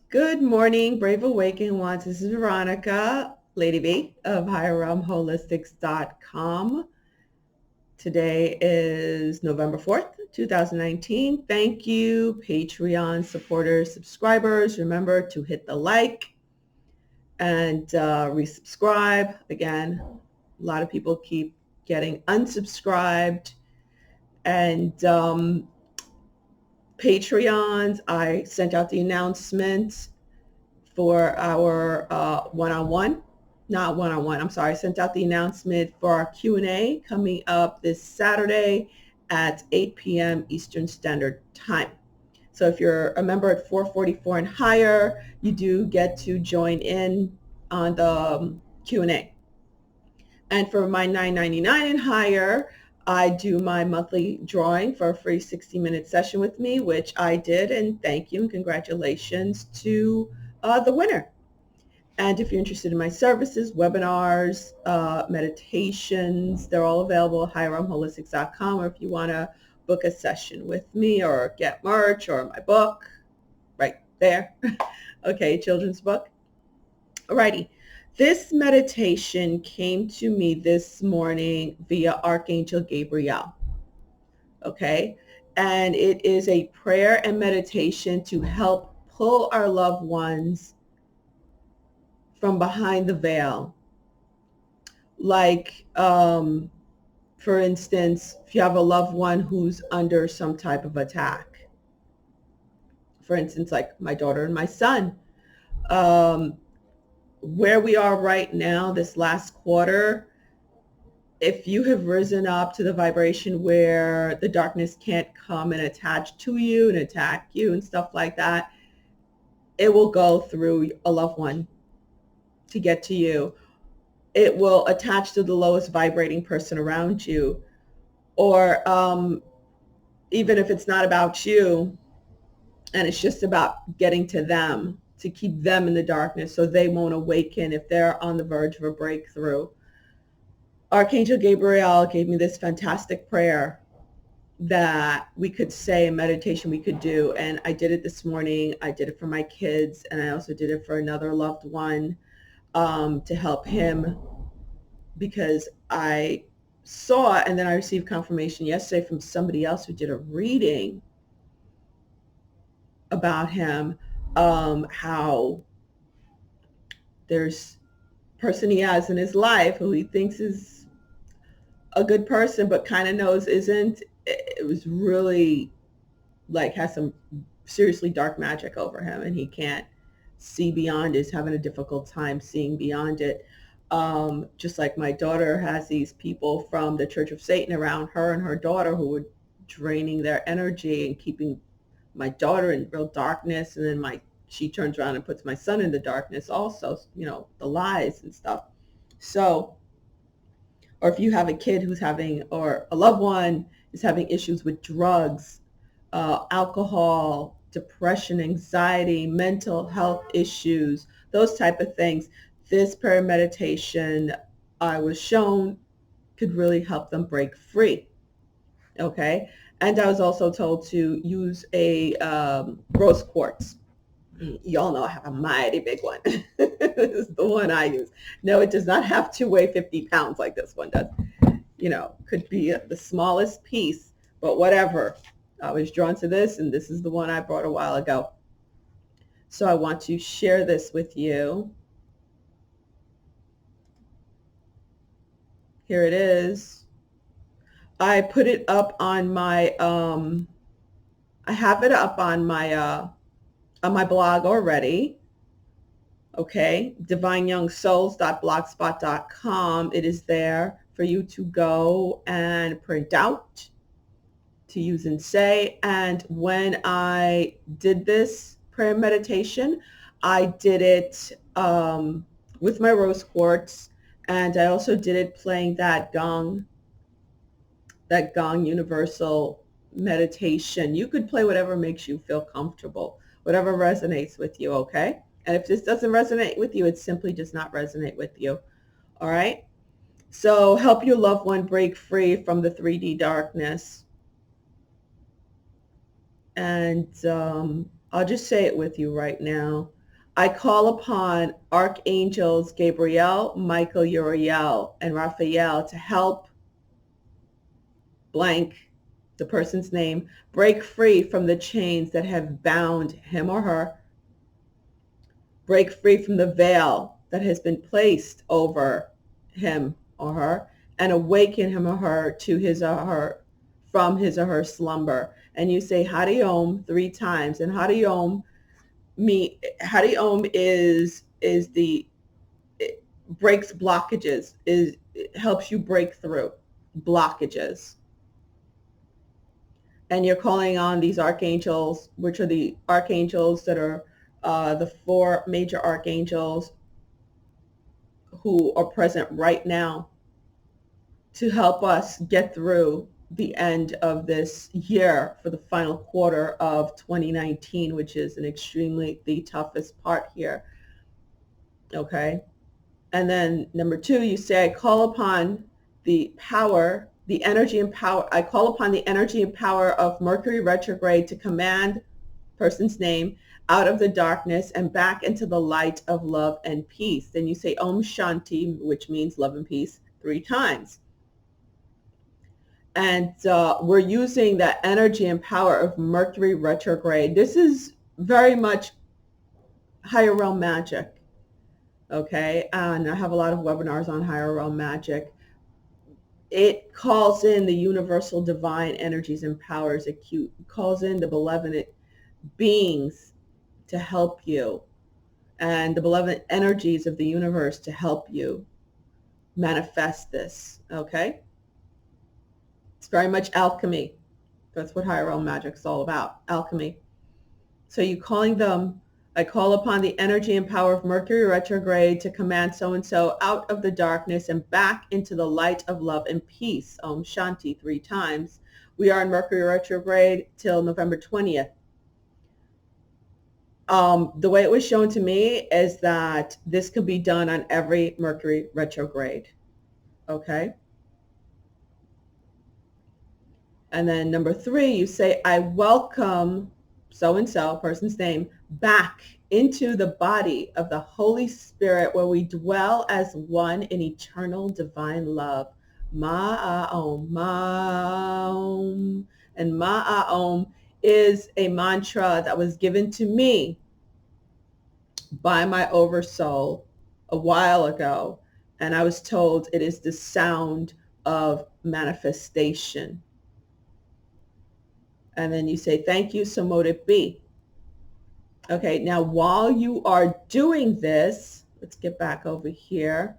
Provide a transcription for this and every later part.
Good morning, Brave Awakening Ones. This is Veronica, Lady B of HigherRealmHolistics.com. Today is November 4th, 2019. Thank you, Patreon supporters, subscribers. Remember to hit the like and resubscribe. Again, a lot of people keep getting unsubscribed. And Patreons, I sent out the announcement for our one-on-one, not one-on-one, I'm sorry, I sent out the announcement for our Q&A coming up this Saturday at 8 p.m. Eastern Standard Time. So if you're a member at 444 and higher, you do get to join in on the Q&A. And for my $9.99 and higher, I do my monthly drawing for a free 60-minute session with me, which I did, and thank you and congratulations to the winner. And if you're interested in my services, webinars, meditations, they're all available at higherrealmholistics.com. Or if you want to book a session with me or get merch or my book, right there. Okay, children's book. Alrighty. This meditation came to me this morning via Archangel Gabriel. Okay. And it is a prayer and meditation to help pull our loved ones from behind the veil. Like, for instance, if you have a loved one who's under some type of attack, for instance, like my daughter and my son, where we are right now, this last quarter, if you have risen up to the vibration where the darkness can't come and attach to you and attack you and stuff like that, it will go through a loved one to get to you. It will attach to the lowest vibrating person around you. Or even if it's not about you and it's just about getting to them, to keep them in the darkness so they won't awaken if they're on the verge of a breakthrough. Archangel Gabriel gave me this fantastic prayer that we could say, a meditation we could do. And I did it this morning. I did it for my kids, and I also did it for another loved one to help him, because I saw, and then I received confirmation yesterday from somebody else who did a reading about him, how there's a person he has in his life who he thinks is a good person, but kind of knows isn't. It was really like has some seriously dark magic over him, and he can't see beyond it. He's having a difficult time seeing beyond it. Just like my daughter has these people from the Church of Satan around her and her daughter who were draining their energy and keeping my daughter in real darkness. And then she turns around and puts my son in the darkness also, the lies and stuff. So, or if you have a kid who's having, or a loved one is having issues with drugs, alcohol, depression, anxiety, mental health issues, those type of things, this prayer meditation I was shown could really help them break free. Okay. And I was also told to use a rose quartz. Y'all know I have a mighty big one. This is the one I use. No, it does not have to weigh 50 pounds like this one does. Could be the smallest piece, but whatever. I was drawn to this, and this is the one I brought a while ago. So I want to share this with you. Here it is. I put it up on my, I have it up on my blog already. Okay, divineyoungsouls.blogspot.com. It is there for you to go and print out, to use and say. And when I did this prayer meditation, I did it with my rose quartz, and I also did it playing that gong universal meditation. You could play whatever makes you feel comfortable, whatever resonates with you, okay? And if this doesn't resonate with you, it simply does not resonate with you, all right? So help your loved one break free from the 3D darkness. And I'll just say it with you right now. I call upon Archangels Gabriel, Michael, Uriel, and Raphael to help blank, the person's name, break free from the chains that have bound him or her, break free from the veil that has been placed over him or her, and awaken him or her to his or her, from his or her slumber. And you say Hari Om 3 times. And Hari Om is the, it breaks blockages, it helps you break through blockages. And you're calling on these archangels, which are the archangels that are the 4 major archangels who are present right now to help us get through the end of this year for the final quarter of 2019, which is the toughest part here. Okay. And then number 2, you say, I call upon the power, the energy and power. I call upon the energy and power of Mercury retrograde to command person's name out of the darkness and back into the light of love and peace. Then you say Om Shanti, which means love and peace, 3 times. And we're using that energy and power of Mercury retrograde. This is very much higher realm magic. Okay, and I have a lot of webinars on higher realm magic. It calls in the universal divine energies and powers. It calls in the benevolent beings to help you, and the benevolent energies of the universe to help you manifest this. Okay, it's very much alchemy. That's what higher realm magic is all about, alchemy. So you calling them, I call upon the energy and power of Mercury retrograde to command so-and-so out of the darkness and back into the light of love and peace. Om Shanti 3 times. We are in Mercury retrograde till November 20th. The way it was shown to me is that this could be done on every Mercury retrograde. Okay. And then number 3, you say, I welcome so-and-so, person's name, back into the body of the Holy Spirit where we dwell as one in eternal divine love. Ma'aom, ma'aom. And ma'aom is a mantra that was given to me by my oversoul a while ago. And I was told it is the sound of manifestation. And then you say, thank you, so mote it be. Okay, now while you are doing this, let's get back over here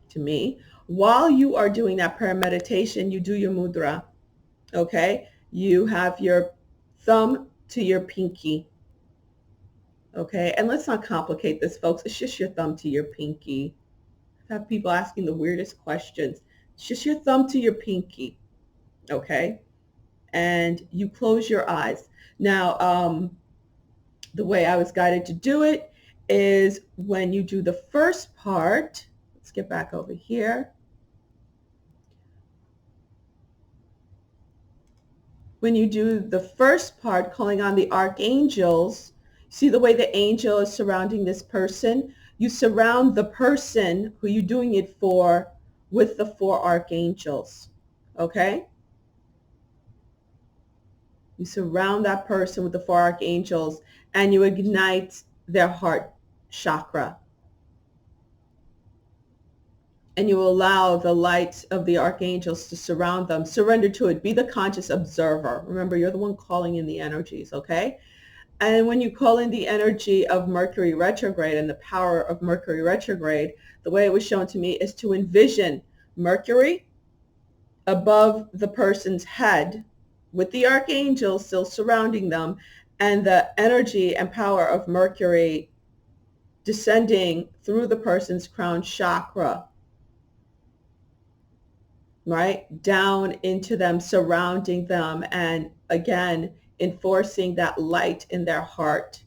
to me. While you are doing that prayer meditation, you do your mudra. Okay, you have your thumb to your pinky. Okay, and let's not complicate this, folks. It's just your thumb to your pinky. I have people asking the weirdest questions. It's just your thumb to your pinky. Okay, and you close your eyes. Now, the way I was guided to do it is when you do the first part, let's get back over here. When you do the first part, calling on the archangels, see the way the angel is surrounding this person? You surround the person who you're doing it for with the 4 archangels, okay? You surround that person with the 4 archangels and you ignite their heart chakra. And you allow the light of the archangels to surround them. Surrender to it. Be the conscious observer. Remember, you're the one calling in the energies, okay? And when you call in the energy of Mercury retrograde and the power of Mercury retrograde, the way it was shown to me is to envision Mercury above the person's head with the archangels still surrounding them, and the energy and power of Mercury descending through the person's crown chakra, right, down into them, surrounding them, and again, enforcing that light in their heart.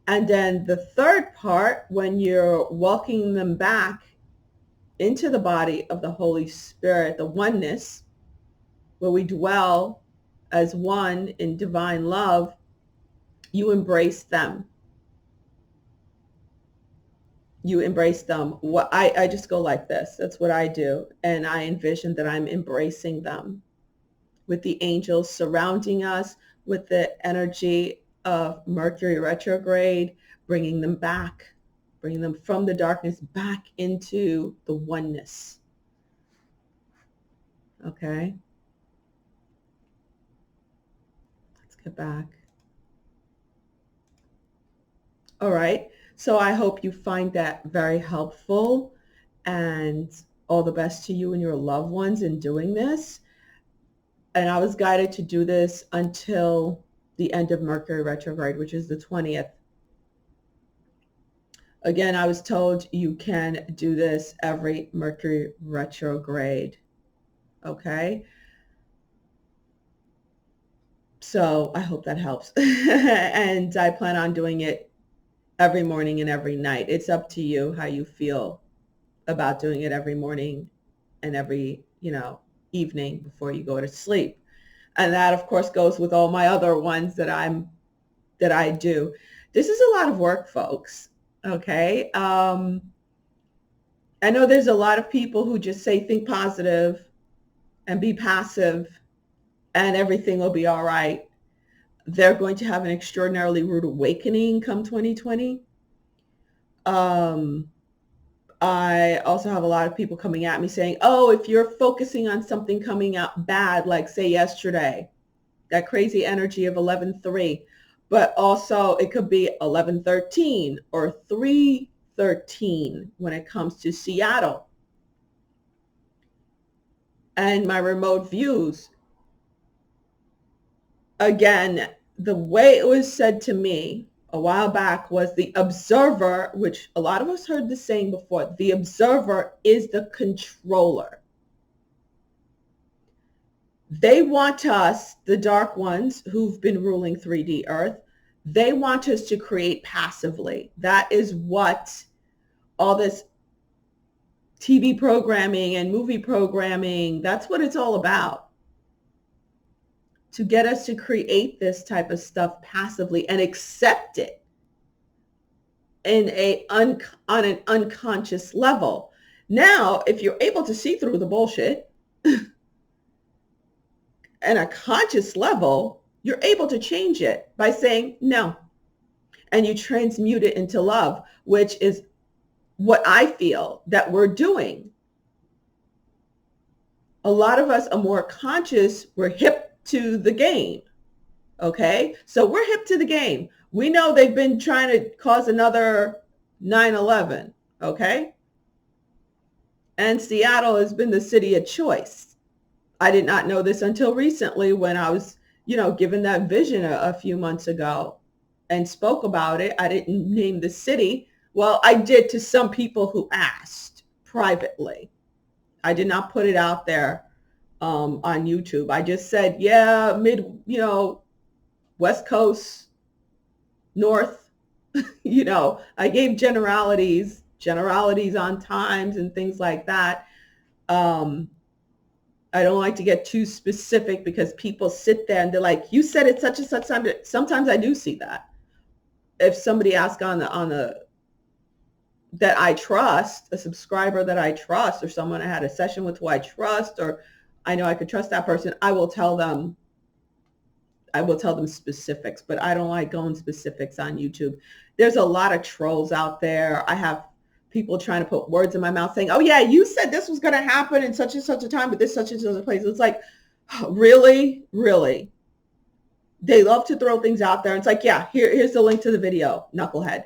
And then the third part, when you're walking them back into the body of the Holy Spirit, the oneness, where we dwell as one in divine love, You embrace them. You embrace them. What I just go like this. That's what I do. And I envision that I'm embracing them with the angels surrounding us, with the energy of Mercury retrograde, bringing them back, bringing them from the darkness back into the oneness. Okay. Let's get back. All right. So I hope you find that very helpful, and all the best to you and your loved ones in doing this. And I was guided to do this until the end of Mercury retrograde, which is the 20th. Again, I was told you can do this every Mercury retrograde. Okay. So I hope that helps. And I plan on doing it every morning and every night. It's up to you how you feel about doing it every morning and every, evening before you go to sleep. And that of course goes with all my other ones that I do. This is a lot of work, folks. Okay. I know there's a lot of people who just say think positive and be passive and everything will be all right. They're going to have an extraordinarily rude awakening come 2020. I also have a lot of people coming at me saying, oh, if you're focusing on something coming out bad, like say yesterday, that crazy energy of 11-3, but also it could be 11-13 or 3-13 when it comes to Seattle and my remote views. Again, the way it was said to me a while back was the observer, which a lot of us heard the saying before, the observer is the controller. They want us, the dark ones who've been ruling 3D Earth, they want us to create passively. That is what all this TV programming and movie programming, that's what it's all about. To get us to create this type of stuff passively and accept it on an unconscious level. Now, if you're able to see through the bullshit at a conscious level, you're able to change it by saying no. And you transmute it into love, which is what I feel that we're doing. A lot of us are more conscious. We're hip to the game. Okay. So we're hip to the game. We know they've been trying to cause another 9/11. Okay. And Seattle has been the city of choice. I did not know this until recently when I was, given that vision a few months ago and spoke about it. I didn't name the city. Well, I did to some people who asked privately. I did not put it out there on YouTube. I just said, yeah, West Coast, North, I gave generalities on times and things like that. I don't like to get too specific because people sit there and they're like, you said it such and such time. Sometimes I do see that. If somebody asks on the that I trust, a subscriber that I trust, or someone I had a session with who I trust, or I know I could trust that person, I will tell them specifics, but I don't like going specifics on YouTube. There's a lot of trolls out there. I have people trying to put words in my mouth saying, oh yeah, you said this was going to happen in such and such a time, but this such and such a place. It's like, really? They love to throw things out there. It's like, yeah, here's the link to the video, knucklehead.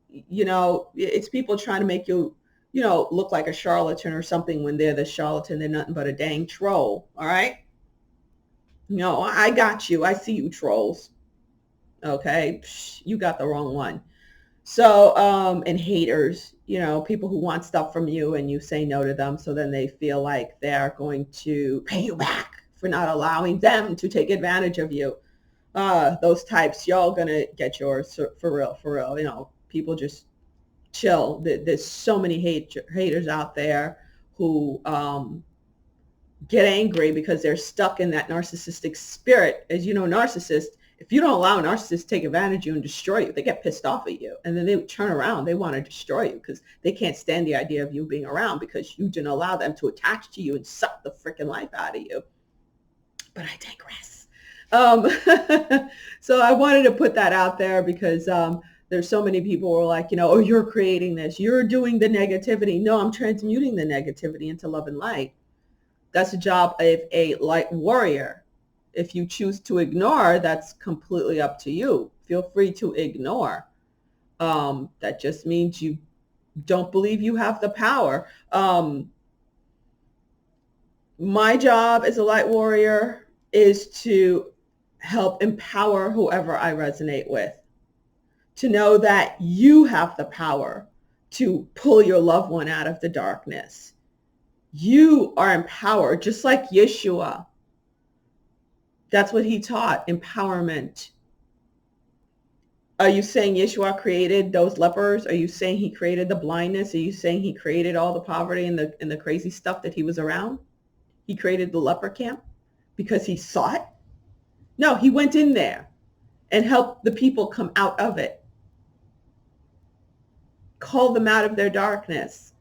It's people trying to make you, look like a charlatan or something when they're the charlatan. They're nothing but a dang troll. All right. No, I got you. I see you, trolls. Okay. Psh, you got the wrong one. So, and haters, people who want stuff from you and you say no to them. So then they feel like they're going to pay you back for not allowing them to take advantage of you. Those types, y'all gonna get yours for real. People just chill. There's so many haters out there who get angry because they're stuck in that narcissistic spirit. As you know, narcissist If you don't allow narcissists to take advantage of you and destroy you, they get pissed off at you. And then they turn around. They want to destroy you because they can't stand the idea of you being around because you didn't allow them to attach to you and suck the freaking life out of you. But I digress. So I wanted to put that out there because there's so many people who are like, oh, you're creating this. You're doing the negativity. No, I'm transmuting the negativity into love and light. That's the job of a light warrior. If you choose to ignore, that's completely up to you. Feel free to ignore. That just means you don't believe you have the power. My job as a light warrior is to help empower whoever I resonate with, to know that you have the power to pull your loved one out of the darkness. You are empowered, just like Yeshua. That's what he taught, empowerment. Are you saying Yeshua created those lepers? Are you saying he created the blindness? Are you saying he created all the poverty and the crazy stuff that he was around? He created the leper camp because he saw it? No, he went in there and helped the people come out of it. Call them out of their darkness.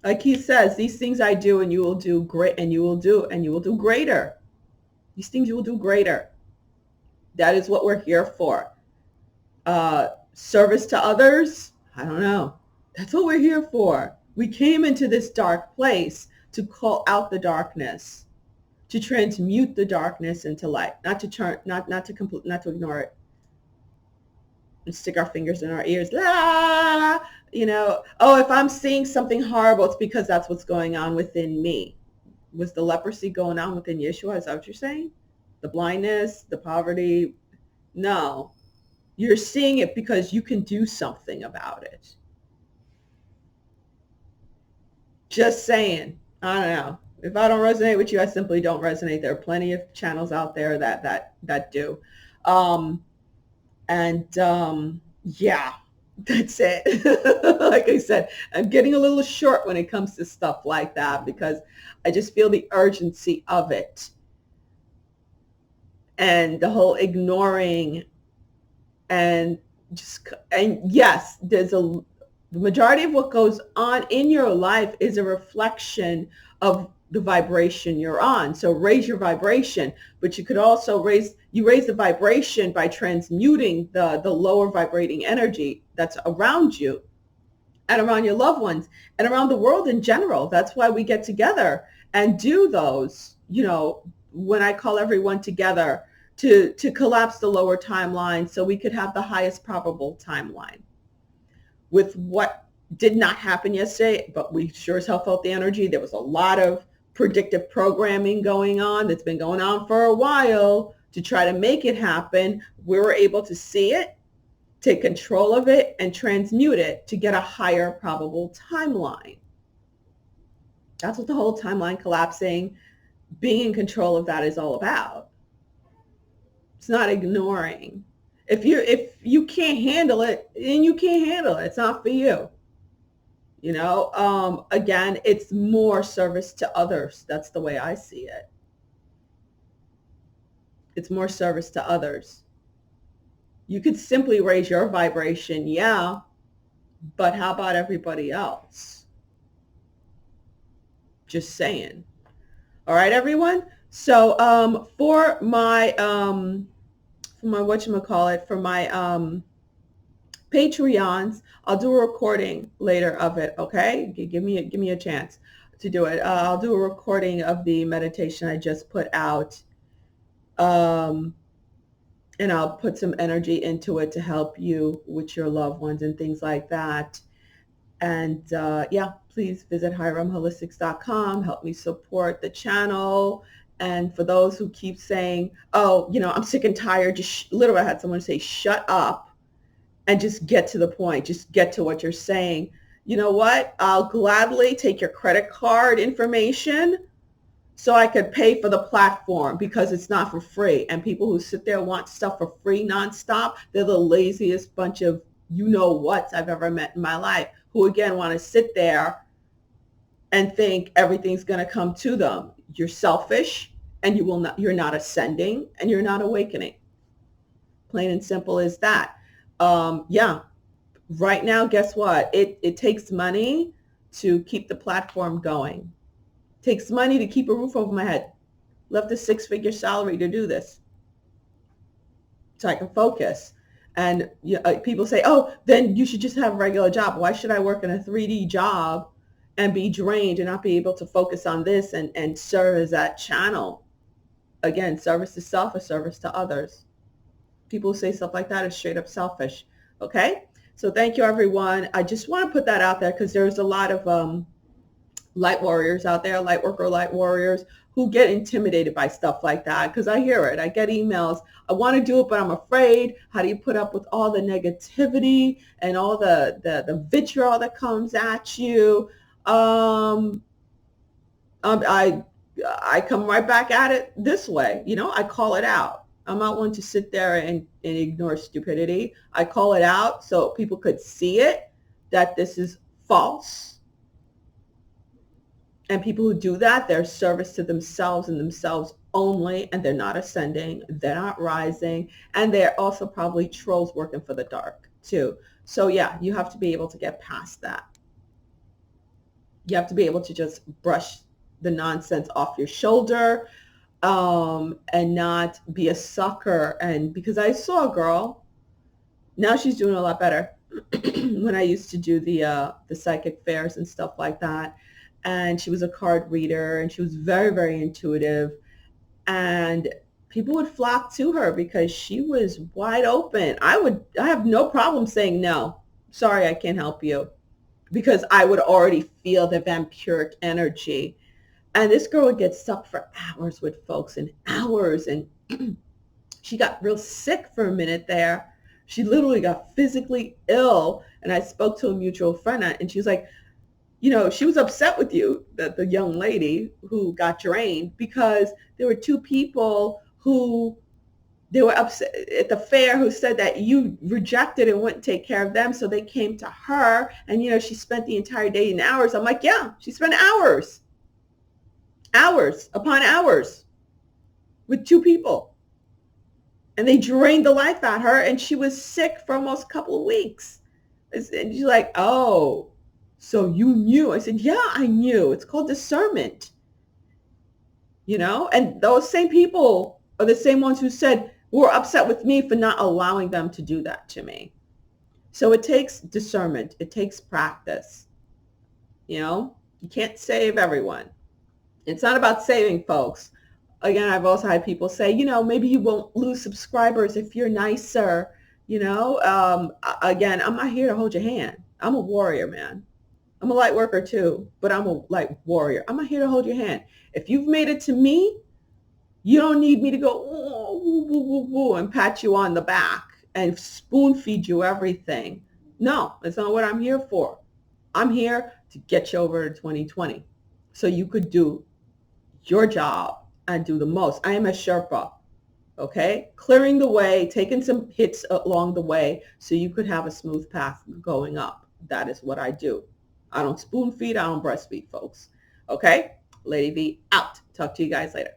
Like he says, these things I do and you will do great, and you will do greater. These things you will do greater. That is what we're here for. Service to others? I don't know. That's what we're here for. We came into this dark place to call out the darkness, to transmute the darkness into light, not to ignore it and stick our fingers in our ears. La, oh, if I'm seeing something horrible, it's because that's what's going on within me. Was the leprosy going on within Yeshua? Is that what you're saying? The blindness, the poverty? No. You're seeing it because you can do something about it. Just saying. I don't know. If I don't resonate with you, I simply don't resonate. There are plenty of channels out there that do. Yeah, that's it. Like I said, I'm getting a little short when it comes to stuff like that because I just feel the urgency of it. And the whole ignoring and yes, the majority of what goes on in your life is a reflection of the vibration you're on. So raise your vibration, but you could also raise the vibration by transmuting the lower vibrating energy that's around you and around your loved ones and around the world in general. That's why we get together and do those, when I call everyone together to collapse the lower timeline so we could have the highest probable timeline. With what did not happen yesterday, but we sure as hell felt the energy. There was a lot of predictive programming going on that's been going on for a while to try to make it happen. We were able to see it, take control of it, and transmute it to get a higher probable timeline. That's what the whole timeline collapsing, being in control of that is all about. It's not ignoring. If you can't handle it, then you can't handle it. It's not for you. Again, it's more service to others. That's the way I see it. It's more service to others. You could simply raise your vibration, yeah, but how about everybody else? Just saying. All right, everyone. So for my Patreons, I'll do a recording later of it. Okay, give me a chance to do it. I'll do a recording of the meditation I just put out, and I'll put some energy into it to help you with your loved ones and things like that. And yeah, please visit HiramHolistics.com. Help me support the channel. And for those who keep saying, oh, I'm sick and tired, literally I had someone say, shut up and just get to the point. Just get to what you're saying. You know what? I'll gladly take your credit card information so I could pay for the platform because it's not for free. And people who sit there want stuff for free nonstop, they're the laziest bunch of you-know-whats I've ever met in my life, who again want to sit there and think everything's going to come to them. You're selfish and you're not ascending and you're not awakening. Plain and simple as that. Yeah, right now, guess what? It takes money to keep the platform going. It takes money to keep a roof over my head. Left a six-figure salary to do this so I can focus. And people say, oh, then you should just have a regular job. Why should I work in a 3D job and be drained and not be able to focus on this and serve as that channel? Again, service to self or service to others. People who say stuff like that is straight up selfish. Okay? So thank you, everyone. I just want to put that out there because there's a lot of light warriors out there, light worker, light warriors who get intimidated by stuff like that because I hear it. I get emails. I want to do it, but I'm afraid. How do you put up with all the negativity and all the vitriol that comes at you? I come right back at it this way. I call it out. I'm not one to sit there and ignore stupidity. I call it out so people could see it, that this is false. And people who do that, they're service to themselves and themselves only, and they're not ascending, they're not rising, and they're also probably trolls working for the dark too. So yeah, you have to be able to get past that. You have to be able to just brush the nonsense off your shoulder and not be a sucker. And because I saw a girl, now she's doing a lot better. When I used to do the psychic fairs and stuff like that, and she was a card reader and she was very, very intuitive, and people would flock to her because she was wide open. I have no problem saying no. Sorry, I can't help you, because I would already feel the vampiric energy. And this girl would get stuck for hours with folks and hours. And she got real sick for a minute there. She literally got physically ill. And I spoke to a mutual friend and she was like, she was upset with you, the young lady who got drained, because there were two people who they were upset at the fair who said that you rejected and wouldn't take care of them. So they came to her and, she spent the entire day in hours. I'm like, yeah, she spent hours upon hours with two people. And they drained the life out of her and she was sick for almost a couple of weeks. And she's like, oh, so you knew? I said, yeah, I knew. It's called discernment. And those same people are the same ones who were upset with me for not allowing them to do that to me. So it takes discernment. It takes practice. You can't save everyone. It's not about saving folks. Again, I've also had people say, maybe you won't lose subscribers if you're nicer. Again, I'm not here to hold your hand. I'm a warrior, man. I'm a light worker too, but I'm a light warrior. I'm not here to hold your hand. If you've made it to me, you don't need me to go woo, woo, woo, woo, and pat you on the back and spoon feed you everything. No, that's not what I'm here for. I'm here to get you over to 2020 so you could do your job and do the most. I am a Sherpa, okay? Clearing the way, taking some hits along the way so you could have a smooth path going up. That is what I do. I don't spoon feed, I don't breastfeed, folks. Okay? Lady V out. Talk to you guys later.